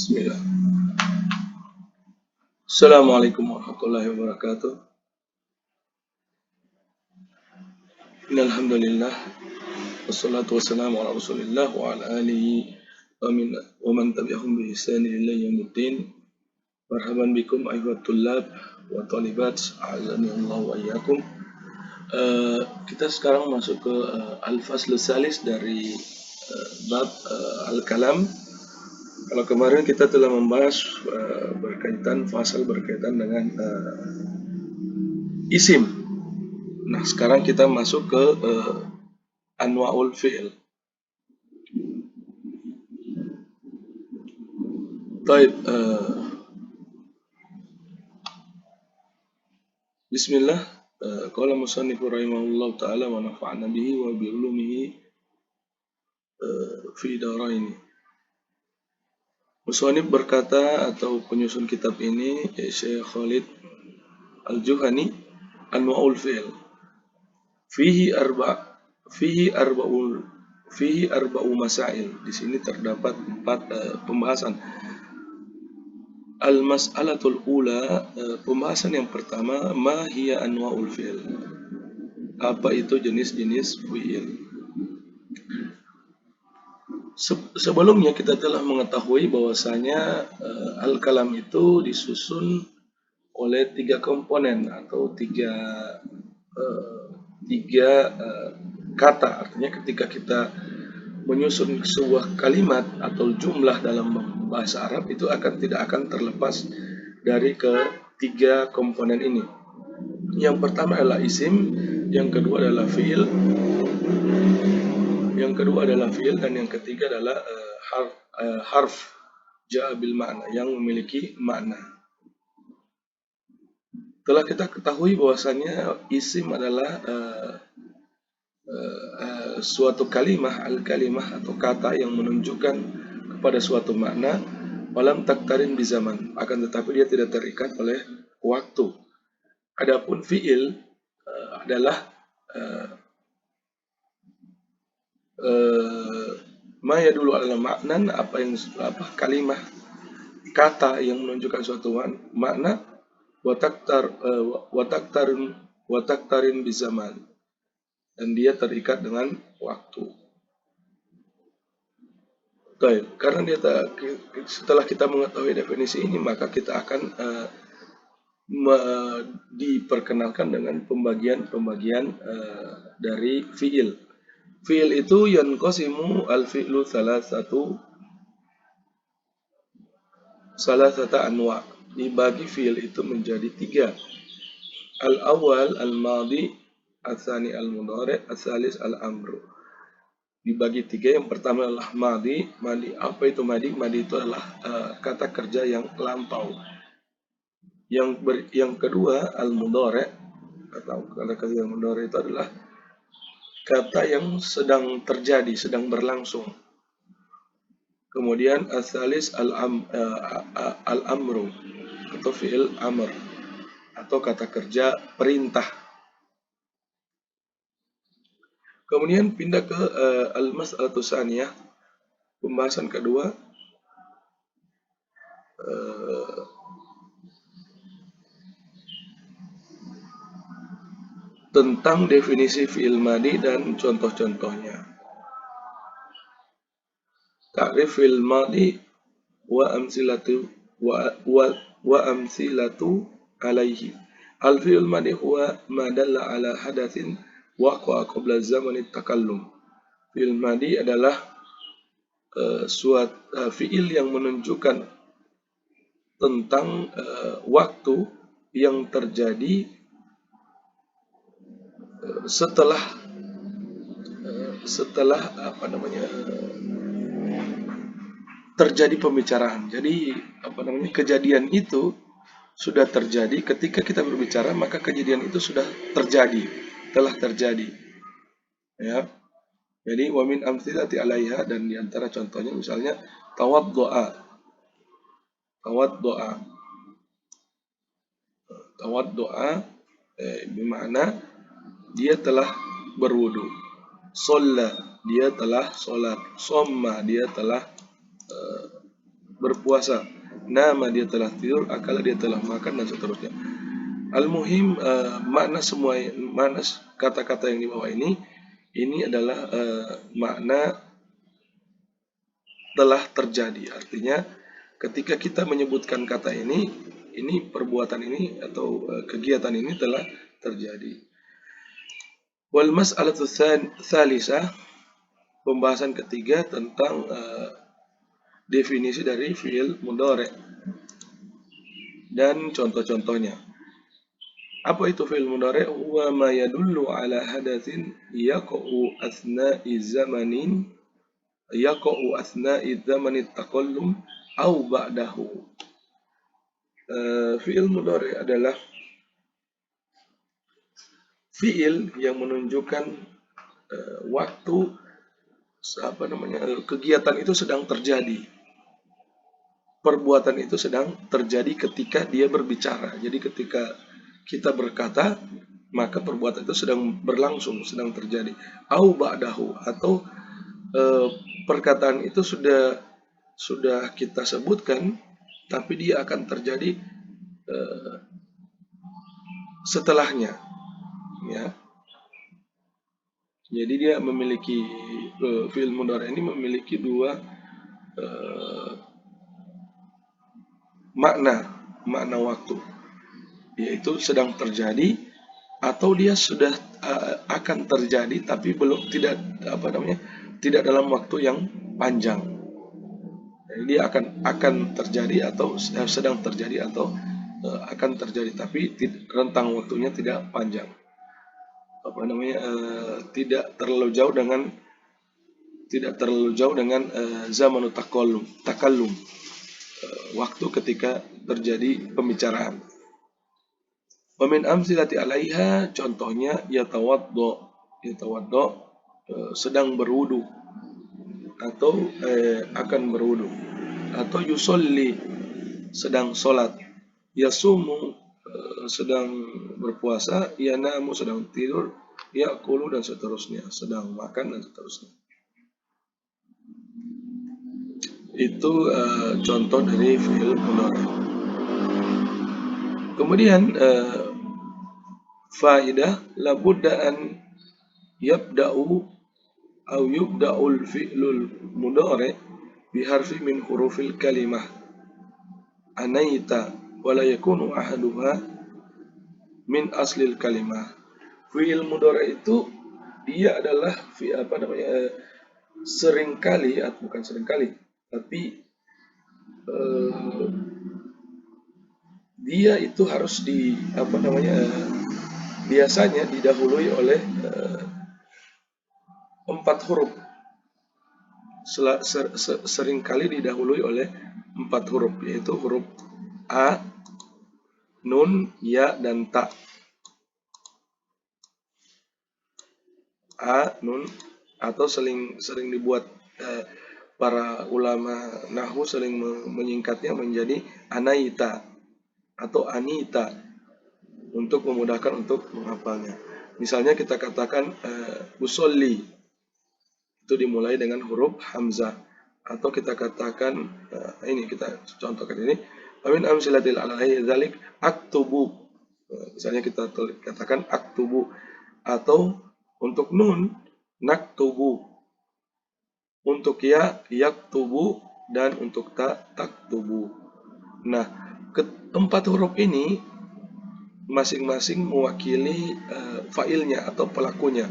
Bismillah. Assalamualaikum warahmatullahi wabarakatuh. Innalhamdulillah wassalatu wassalamu ala Rasulillah wa ala alihi wa man tabi'ahum bi ihsan ila yaumiddin. Marhaban bikum ayyuhat tullab wa talibat, a'azani Allah wa iyyakum. Kita sekarang masuk ke al-fasl salis dari bab al-kalam. Kalau kemarin kita telah membahas fasal berkaitan dengan isim. Nah, sekarang kita masuk ke anwa'ul fi'il. Baik, bismillah. Qala musannif rahimahullah ta'ala wa nafa'na bihi wa bi ulumihi fi darain. Musannif berkata, atau penyusun kitab ini, Syekh Khalid Al-Juhani, anwa'ul fi'il. Fihi arba'u masail. Di sini terdapat 4 pembahasan. Al-mas'alatul ula, pembahasan yang pertama, ma hiya anwa'ul fi'il. Apa itu jenis-jenis fi'il? Sebelumnya kita telah mengetahui bahwasanya al-kalam itu disusun oleh 3 komponen atau tiga kata. Artinya ketika kita menyusun sebuah kalimat atau jumlah dalam bahasa Arab itu tidak akan terlepas dari ketiga komponen ini. Yang pertama adalah isim, yang kedua adalah fi'il, dan yang ketiga adalah harf ja'a bil makna, yang memiliki makna. Telah kita ketahui bahwasanya isim adalah suatu kalimah, al-kalimah atau kata yang menunjukkan kepada suatu makna, walam taktarin bi zaman, akan tetapi dia tidak terikat oleh waktu. Adapun fi'il adalah ma yadullu ala maknan, kalimah, kata yang menunjukkan suatu makna, wa taktarin bi zaman, dan dia terikat dengan waktu. Baik, karena setelah kita mengetahui definisi ini, maka kita akan diperkenalkan dengan pembagian dari fi'il. Fi'il itu yanqasimu al-fi'lu salasata anwa'. Dibagi fi'il itu menjadi 3. Al-awwal al-madhi, al-tsani al-mudhari', al-tsalis al-amru. Dibagi 3, yang pertama adalah madhi. Apa itu madhi? Madhi itu adalah kata kerja yang lampau. Yang kedua al-mudhari', atau kata kerja yang mudhari' itu adalah kata yang sedang terjadi, sedang berlangsung. Kemudian al-tsalis al-amru, atau fi'il amr, atau kata kerja perintah. Kemudian pindah ke al-mas'alatu tsaniyah, pembahasan kedua, tentang definisi fi'il madhi dan contoh-contohnya. Ta'rif fi'il madhi wa amsilatu alaihi. Al-fi'il madhi huwa ma dalla ala hadatsin waqa'a qabla zamani takallum. Fi'il madhi adalah fi'il yang menunjukkan tentang waktu yang terjadi setelah terjadi pembicaraan. Jadi kejadian itu sudah terjadi ketika kita berbicara, maka kejadian itu sudah terjadi, telah terjadi. Ya. Jadi wa min amthilati 'alaiha, dan diantara contohnya misalnya tawaddu'a. Bermakna dia telah berwudu. Shalla, dia telah sholat. Somma, dia telah berpuasa, nama dia telah tidur, akala dia telah makan, dan seterusnya. Al-muhim, makna kata-kata yang di bawah ini adalah makna telah terjadi. Artinya ketika kita menyebutkan kata ini perbuatan ini atau kegiatan ini telah terjadi. Wal mas'alatu tsalisah, pembahasan ketiga tentang definisi dari fi'il mudhari dan contoh-contohnya. Apa itu fi'il mudhari? Huwa ma yadullu ala hadatsin yaqa'u asna'i zamani taqallum au ba'dahu. Fi'il mudhari adalah fi'il yang menunjukkan waktu kegiatan itu sedang terjadi. Perbuatan itu sedang terjadi ketika dia berbicara. Jadi ketika kita berkata, maka perbuatan itu sedang berlangsung, sedang terjadi. Au ba'dahu, atau perkataan itu sudah kita sebutkan, tapi dia akan terjadi setelahnya, ya. Jadi dia memiliki fi'il mudhari ini memiliki dua makna waktu, yaitu sedang terjadi atau dia sudah akan terjadi tapi tidak dalam waktu yang panjang. Jadi dia akan terjadi atau sedang terjadi atau akan terjadi, tapi rentang waktunya tidak panjang. Tidak terlalu jauh dengan zamanut takallum, waktu ketika terjadi pembicaraan. Wa min amsilati 'alaiha, contohnya yatawaddo, sedang berwudu atau akan berwudu, atau yusolli, sedang sholat, yasumu, sedang berpuasa, yanamu, sedang tidur, ya'kulu, dan seterusnya, sedang makan, dan seterusnya. Itu contoh dari fi'il mudhari. Kemudian faidah, labudda an yabda'u au yubda'ul fi'lul mudhari biharfi min hurufil kalimah anaita wala yakunu ahaduha min aslil kalimah. Fi'il mudhari itu dia adalah seringkali, atau bukan seringkali, tapi dia itu harus biasanya didahului oleh 4 huruf. Seringkali didahului oleh 4 huruf, yaitu huruf a, nun, ya, dan ta. A, nun, atau sering dibuat para ulama nahwu sering menyingkatnya menjadi anaita atau anita untuk memudahkan untuk menghafalnya. Misalnya kita katakan usolli, itu dimulai dengan huruf hamzah, atau kita katakan kita contohkan ini, amin amsilatil alaihi dzalik aktubu, misalnya kita katakan aktubu, atau untuk nun naktubu, untuk ya yaktubu, dan untuk ta taktubu. Nah, keempat huruf ini masing-masing mewakili fa'ilnya atau pelakunya.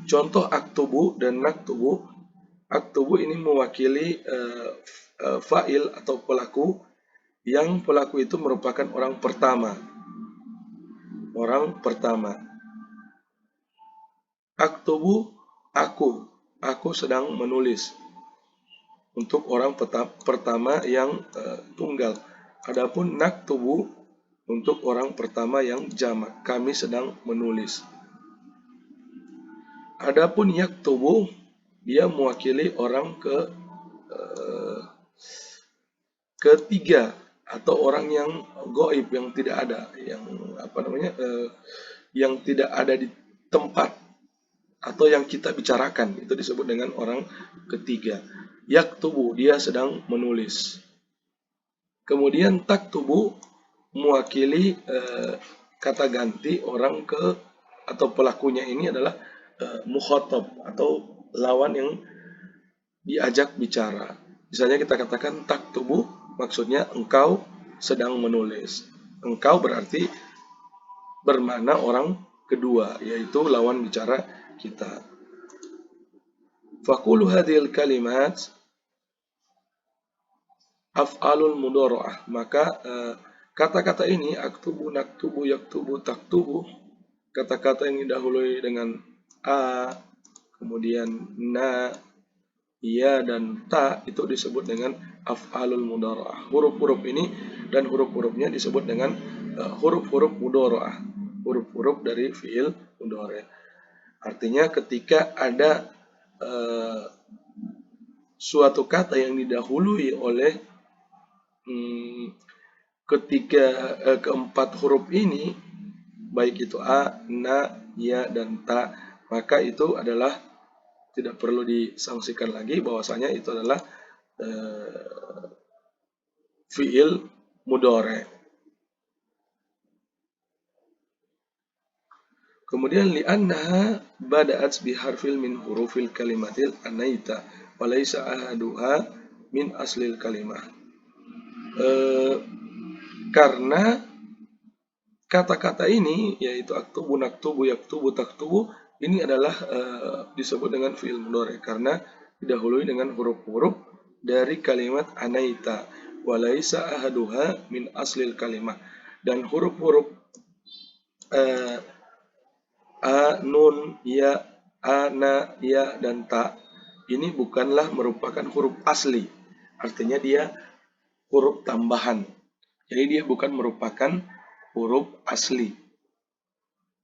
Contoh aktubu dan naktubu. Aktubu ini mewakili fa'il atau pelaku, yang pelaku itu merupakan orang pertama. Aktubu, aku sedang menulis, untuk orang pertama yang tunggal. Adapun naktubu untuk orang pertama yang jamak, kami sedang menulis. Adapun yaktubu, dia mewakili orang ketiga, atau orang yang gaib, yang tidak ada, yang tidak ada di tempat, atau yang kita bicarakan, itu disebut dengan orang ketiga. yaktubu, dia sedang menulis. Kemudian taktubu mewakili kata ganti orang ke atau pelakunya ini adalah mukhatab atau lawan yang diajak bicara. Misalnya kita katakan taktubu, maksudnya engkau sedang menulis. Engkau berarti bermakna orang kedua, yaitu lawan bicara kita. Fakulu hadhil kalimat af'alul mudhara'ah. Maka kata-kata ini aktubu, naktubu, yaktubu, taktubu, kata-kata yang didahului dengan a, kemudian na, ya dan ta itu disebut dengan af'alul mudhara'ah. Huruf-huruf ini dan huruf-hurufnya disebut dengan huruf-huruf mudhara'ah. Huruf-huruf dari fiil mudhari'. Artinya ketika ada suatu kata yang didahului oleh keempat huruf ini, baik itu a, na, ya dan ta, maka itu adalah tidak perlu disangsikan lagi bahwasanya itu adalah fiil mudhari'. Kemudian li'annaha bada'at biharfil min hurufil kalimatil anaita walaysa ahaduha min aslil kalimah. Karena kata-kata ini yaitu aktubu, naktubu, yaktubu, taktubu ini adalah disebut dengan fiil mudhari' karena didahului dengan huruf-huruf dari kalimat anaita walaysa ahaduha min aslil kalimah, dan huruf-huruf a, nun, ya, ana, ya dan ta ini bukanlah merupakan huruf asli, artinya dia huruf tambahan. Jadi dia bukan merupakan huruf asli.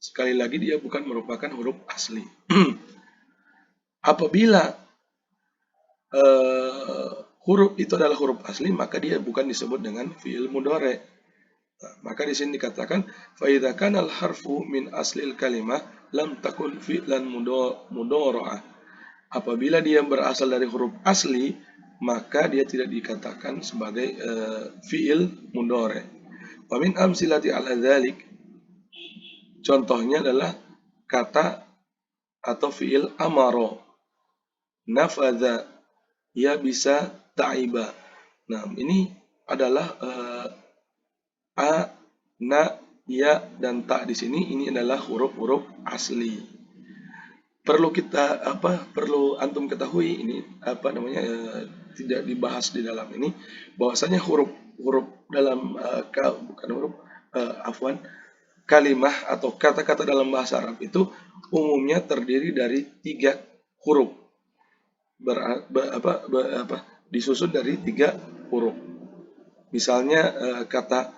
Sekali lagi dia bukan merupakan huruf asli. Apabila huruf itu adalah huruf asli, maka dia bukan disebut dengan fi'il mudhari'. Nah, maka di sini dikatakan fa idza kana al harfu min aslil kalimah lam takun fi'lan mudhara'ah. Apabila dia berasal dari huruf asli, maka dia tidak dikatakan sebagai fi'il mudhari'. Wa min amsilati ala dzalik, contohnya adalah kata atau fi'il amaro, nafadha, ya bisa ta'iba. Nah, ini adalah a, na, ya dan ta di sini ini adalah huruf-huruf asli. Perlu antum ketahui ini tidak dibahas di dalam ini bahwasanya huruf-huruf dalam kalimah atau kata-kata dalam bahasa Arab itu umumnya terdiri dari 3 huruf. Disusun dari 3 huruf. Misalnya kata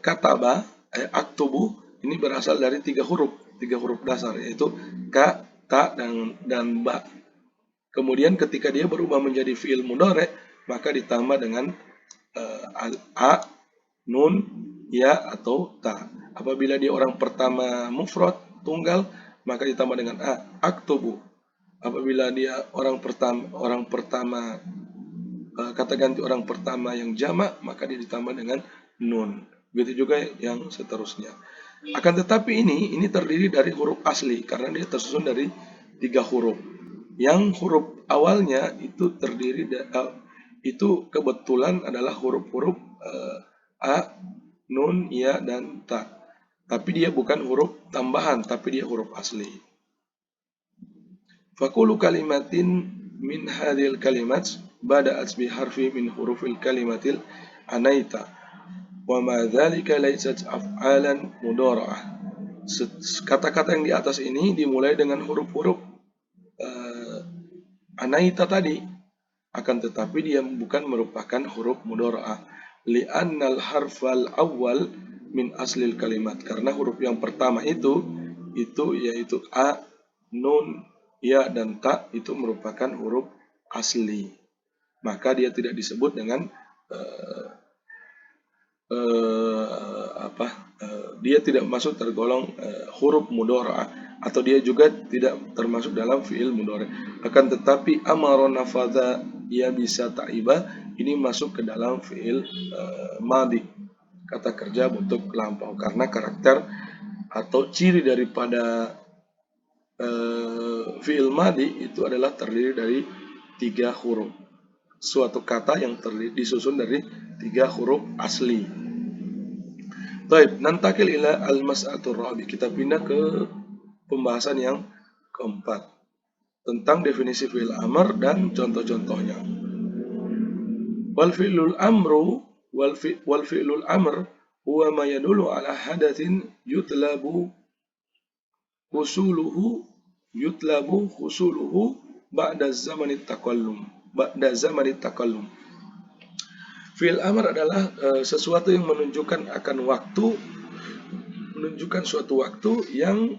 kataba, aktubu ini berasal dari 3 huruf dasar, yaitu ka, ta dan ba. Kemudian ketika dia berubah menjadi fi'il mudhari', maka ditambah dengan a, nun, ya atau ta. Apabila dia orang pertama mufrad tunggal, maka ditambah dengan a, aktubu. Apabila dia orang pertama kata ganti orang pertama yang jamak, maka dia ditambah dengan nun. Begitu juga yang seterusnya. Akan tetapi ini terdiri dari huruf asli karena dia tersusun dari 3 huruf. Yang huruf awalnya itu terdiri itu kebetulan adalah huruf-huruf a, nun, ya dan ta. Tapi dia bukan huruf tambahan, tapi dia huruf asli. Fakulu kalimatin min hadhil kalimat bada'at biharfi min hurufil kalimatil anaita wa ma dzalika laysat af'alan mudhara'ah. Kata-kata yang di atas ini dimulai dengan huruf-huruf anaita tadi, akan tetapi dia bukan merupakan huruf mudhara'ah. Li'annal harfal awal min aslil kalimat, karena huruf yang pertama itu yaitu a, nun, ya dan ta itu merupakan huruf asli. Maka dia tidak disebut dengan dia tidak masuk tergolong huruf mudhara'ah atau dia juga tidak termasuk dalam fi'il mudhari. Akan tetapi amara nafadha ia bisa ta'iba, ini masuk ke dalam fi'il madi, kata kerja bentuk lampau, karena karakter atau ciri daripada fi'il madi itu adalah terdiri dari 3 huruf. Suatu kata yang disusun dari 3 huruf asli. Baik, nantakil ila al-mas'atur rabi. Kita pindah ke pembahasan yang keempat tentang definisi fi'il amr dan contoh-contohnya. Wal fi'lul amru wal fi'lul amr huwa ma yadullu ala hadatsin yutlabu husuluhu ba'da zamanit takallum. Fi'il amr adalah sesuatu yang menunjukkan akan waktu, menunjukkan suatu waktu yang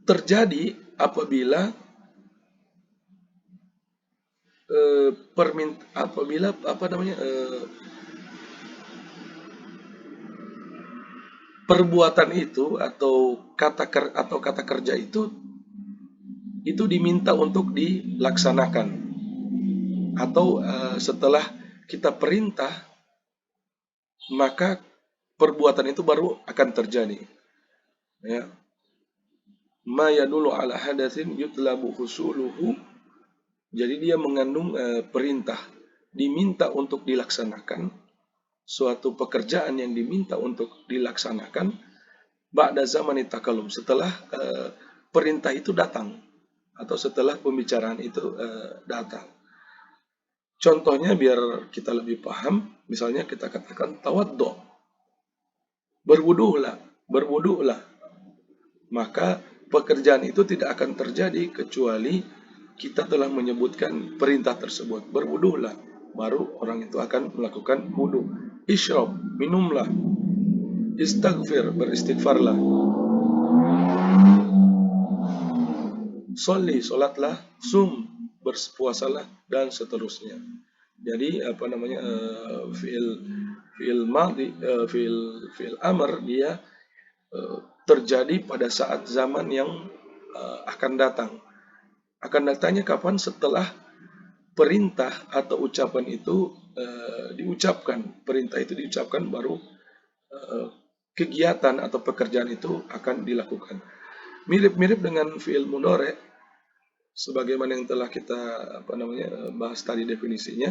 terjadi apabila perbuatan itu atau kata kerja itu diminta untuk dilaksanakan, atau setelah kita perintah maka perbuatan itu baru akan terjadi. Ya. Ma yadullu ala hadatsin yutlabu husuluhu. Jadi dia mengandung perintah, diminta untuk dilaksanakan, suatu pekerjaan yang diminta untuk dilaksanakan ba'da zamanit takallum, setelah perintah itu datang atau setelah pembicaraan itu datang. Contohnya biar kita lebih paham, misalnya kita katakan tawaddu, berwudu'lah. Maka pekerjaan itu tidak akan terjadi kecuali kita telah menyebutkan perintah tersebut, berwudu'lah, baru orang itu akan melakukan wudu. Isyrab, minumlah. Istaghfir, beristighfarlah. Sholli, solatlah. Sum, berpuasalah, dan seterusnya. Jadi fi'il madhi, fi'il amr dia terjadi pada saat zaman yang akan datang. Akan datangnya kapan? Setelah perintah atau ucapan itu diucapkan. Perintah itu diucapkan, baru kegiatan atau pekerjaan itu akan dilakukan. Mirip-mirip dengan fi'il mudhari, sebagaimana yang telah kita bahas tadi definisinya.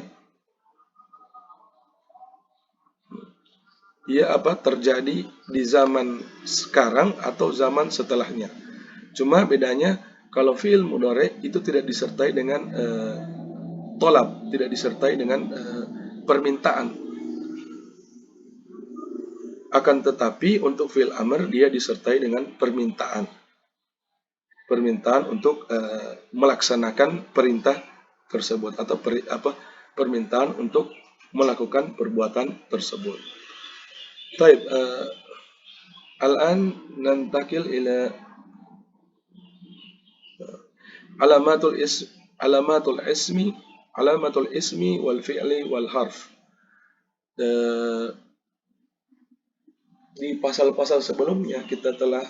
Ia terjadi di zaman sekarang atau zaman setelahnya. Cuma bedanya kalau fi'il mudhari itu tidak disertai dengan tolab, tidak disertai dengan permintaan. Akan tetapi untuk fi'il amr dia disertai dengan permintaan. Permintaan untuk melaksanakan perintah tersebut, atau permintaan untuk melakukan perbuatan tersebut. Baik, al-an nantakil ila alamatul ismi wal fi'li wal harf. Di pasal-pasal sebelumnya kita telah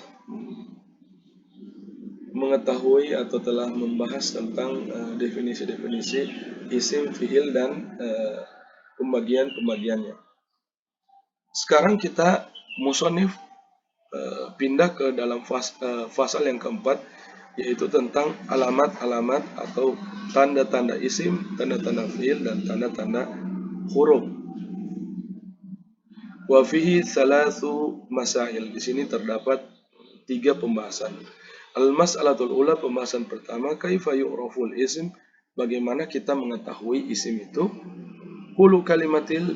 mengetahui atau telah membahas tentang definisi-definisi isim, fi'il, dan pembagian-pembagiannya. Sekarang kita musonif pindah ke dalam fasal yang keempat, yaitu tentang alamat-alamat atau tanda-tanda isim, tanda-tanda fi'il, dan tanda-tanda huruf. Wa fihi thalathu masail. Di sini terdapat 3 pembahasan. Al-mas'alatul ula, pembahasan pertama, kaifa yu'raful ism, bagaimana kita mengetahui isim itu. Kullu kalimatin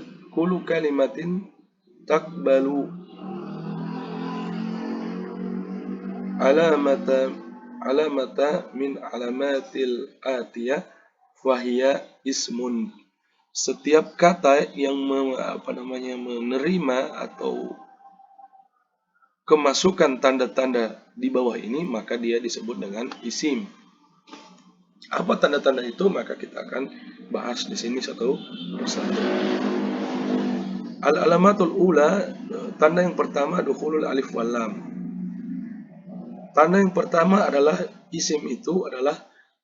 takbalu alamata min alamatil atiyah fahiya ismun. Setiap kata yang menerima atau kemasukan tanda-tanda di bawah ini, maka dia disebut dengan isim. Apa tanda-tanda itu? Maka kita akan bahas di sini satu persatu. Al-alamatul ula, tanda yang pertama dukhulul alif wal lam. Tanda yang pertama adalah isim itu adalah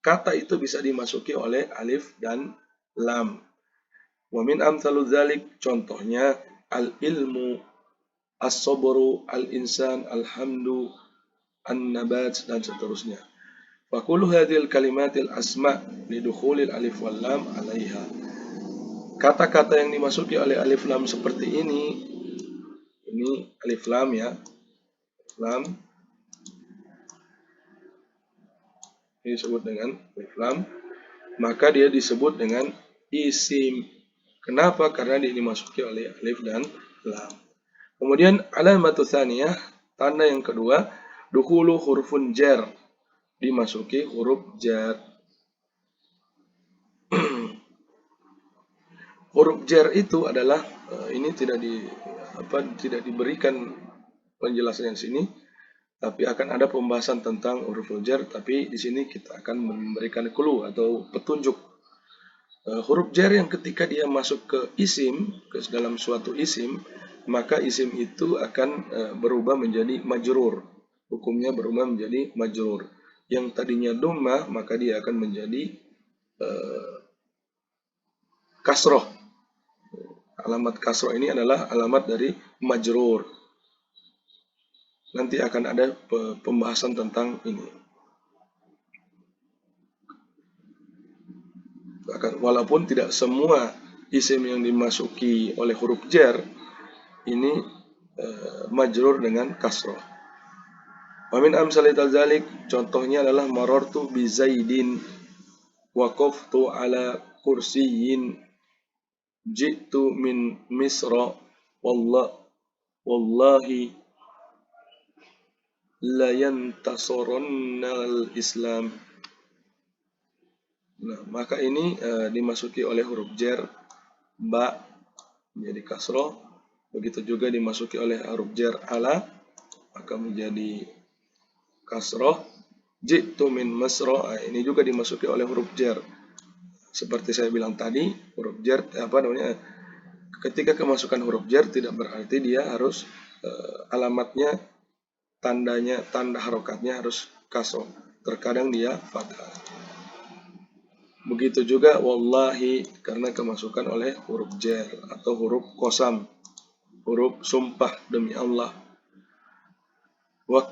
kata itu bisa dimasuki oleh alif dan lam. Wa min amsalu dzalik, contohnya al-ilmu, as-sabru, al-insan, alhamdu, an-nabat, dan seterusnya. Wa kullu hadhil kalimatil asma lidukhulil alif wal lam 'alaiha. Kata-kata yang dimasuki oleh alif lam seperti ini alif lam ya, lam ini disebut dengan alif lam, maka dia disebut dengan isim. Kenapa? Karena dia dimasuki oleh alif dan lam. Kemudian alamatu tsaniyah, tanda yang kedua, dukhulu hurufun jar, dimasuki huruf jar. Huruf jar itu adalah ini tidak diberikan penjelasan di sini, tapi akan ada pembahasan tentang huruf jar, tapi di sini kita akan memberikan clue atau petunjuk. Huruf jar yang ketika dia masuk ke isim, ke dalam suatu isim, maka isim itu akan berubah menjadi majrur. Hukumnya berubah menjadi majrur. Yang tadinya dhammah, maka dia akan menjadi kasroh. Alamat kasroh ini adalah alamat dari majrur. Nanti akan ada pembahasan tentang ini. Walaupun tidak semua isim yang dimasuki oleh huruf jar ini majrur dengan kasroh. Wa min amsali dzalik, contohnya adalah marartu bi Zaidin, waqaftu ala kursiyyin, jitu min Misra, wallahi la yantasurunna al-Islam. Nah, maka ini dimasuki oleh huruf jar ba menjadi kasroh, begitu juga dimasuki oleh huruf jar ala maka menjadi kasroh. Jitu min Misra, ini juga dimasuki oleh huruf jar. Seperti saya bilang tadi, huruf jar ketika kemasukan huruf jar tidak berarti dia harus alamatnya, tanda harokatnya harus kasroh. Terkadang dia fathah. Begitu juga wallahi, karena kemasukan oleh huruf jar atau huruf qasam, huruf sumpah demi Allah. Wa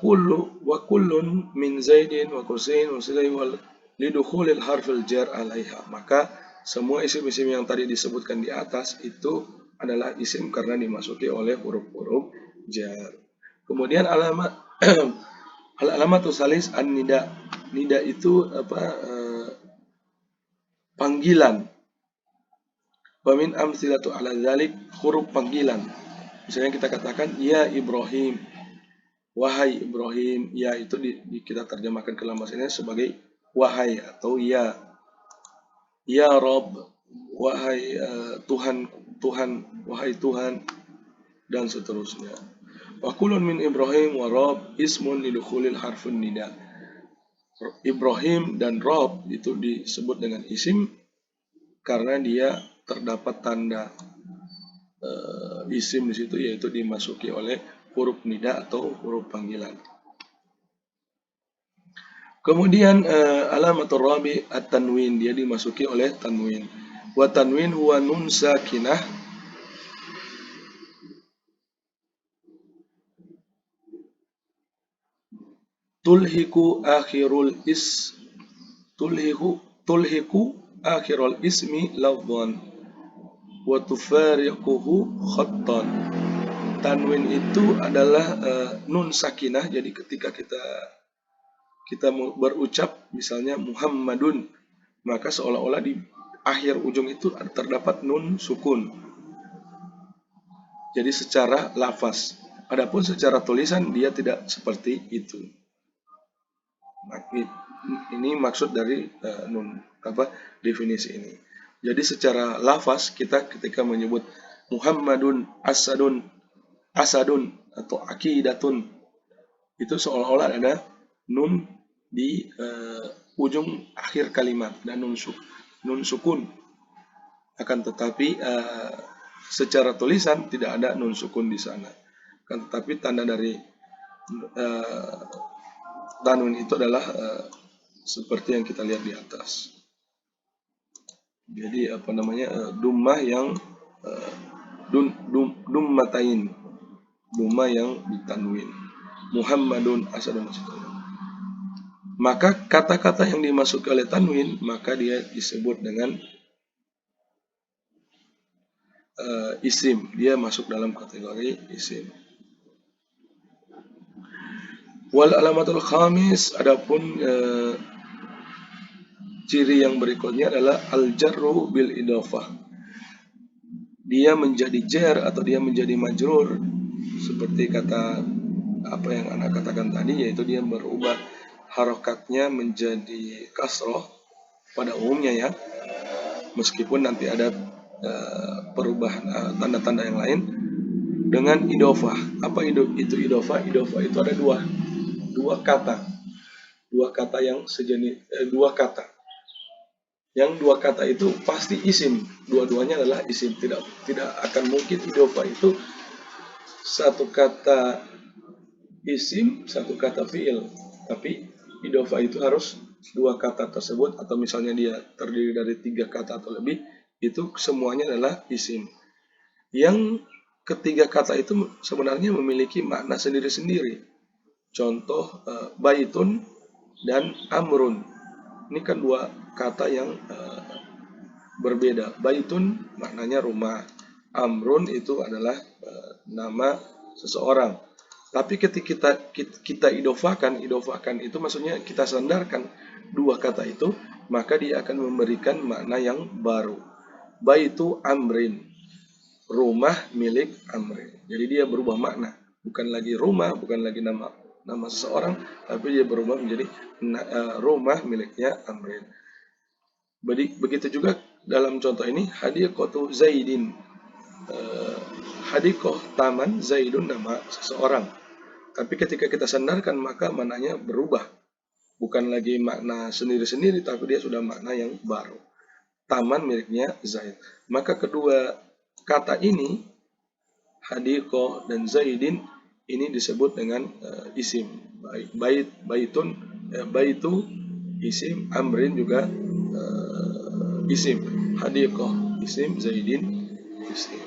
kullun min Zaidin wa Kursiyin wa Sulaim lidukhulil harfil jar 'alaiha. Maka semua isim-isim yang tadi disebutkan di atas itu adalah isim karena dimasuki oleh huruf-huruf jar. Kemudian al-alamatu salis an-nida. Nida itu panggilan. Wa min amsilatu ala dzalik, huruf panggilan. Misalnya kita katakan ya Ibrahim, wahai Ibrahim. Ya itu kita terjemahkan ke dalam bahasa Indonesia sebagai wahai atau ya. Ya Rob, wahai Tuhan, wahai Tuhan, dan seterusnya. Wa kullun min Ibrahim wa Rob ismun lidukhulil harfun nida. Ibrahim dan Rob itu disebut dengan isim karena dia terdapat tanda isim di situ, yaitu dimasuki oleh huruf nida atau huruf panggilan. Kemudian alamatul rabi at-tanwin, dia dimasuki oleh tanwin. Wa tanwin huwa nun sakinah tulhiku akhirul ismi lafdhan wa tufariquhu khattan. Tanwin itu adalah nun sakinah. Jadi ketika kita berucap misalnya Muhammadun, maka seolah-olah di akhir ujung itu terdapat nun sukun. Jadi secara lafaz. Adapun secara tulisan dia tidak seperti itu. Ini maksud dari definisi ini. Jadi secara lafaz kita ketika menyebut Muhammadun, Asadun atau Akidatun, itu seolah-olah ada nun di ujung akhir kalimat dan nun sukun. Akan tetapi secara tulisan tidak ada nun sukun di sana. Kan tetapi tanda dari tanwin itu adalah seperti yang kita lihat di atas. Jadi apa namanya dummah yang dummatain, dummah yang ditanwin. Muhammadun Asadun. Maka kata-kata yang dimasuki oleh tanwin maka dia disebut dengan isim, dia masuk dalam kategori isim. Wal alamatul khamis, adapun ciri yang berikutnya adalah al jarru bil idhofah. Dia menjadi jar atau dia menjadi majrur seperti kata apa yang anak katakan tadi, yaitu dia berubah harokatnya menjadi kasroh pada umumnya ya, meskipun nanti ada perubahan tanda-tanda yang lain dengan idofah. Apa itu idofah? Idofah itu ada dua kata yang sejenis, dua kata. Yang dua kata itu pasti isim, dua-duanya adalah isim. Tidak akan mungkin idofah itu satu kata isim, satu kata fiil. Tapi idofah itu harus dua kata tersebut, atau misalnya dia terdiri dari 3 kata atau lebih, itu semuanya adalah isim. Yang ketiga kata itu sebenarnya memiliki makna sendiri-sendiri. Contoh baitun dan amrun. Ini kan dua kata yang berbeda. Baitun maknanya rumah. Amrun itu adalah nama seseorang. Tapi ketika kita idofahkan itu maksudnya kita sandarkan dua kata itu, maka dia akan memberikan makna yang baru. Baitu amrin, rumah milik amrin. Jadi dia berubah makna, bukan lagi rumah, bukan lagi nama seseorang, tapi dia berubah menjadi rumah miliknya amrin. Begitu juga dalam contoh ini hadiqatu Zaidin. Hadiqah taman, Zaidun nama seseorang. Tapi ketika kita sandarkan maka maknanya berubah. Bukan lagi makna sendiri-sendiri, tapi dia sudah makna yang baru. Taman miliknya Zaid. Maka kedua kata ini, hadiqah dan Zaidin, ini disebut dengan isim. Baitun, baitu isim, amrin juga isim. Hadiqah isim, Zaidin isim.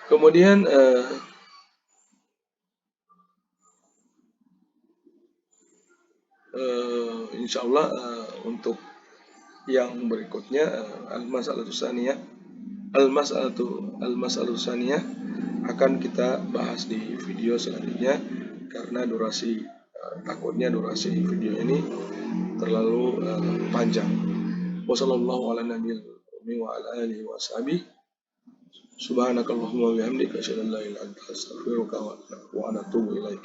Kemudian insya Allah untuk yang berikutnya al-mas'alatu tsaniyah akan kita bahas di video selanjutnya, karena takutnya durasi video ini terlalu panjang. Wassallallahu ala nabiyil wa ala alihi wa sahbihi. Subhanakallahumma wa bihamdika asyhadu an la ilaha illa anta astaghfiruka wa atubu ilaik.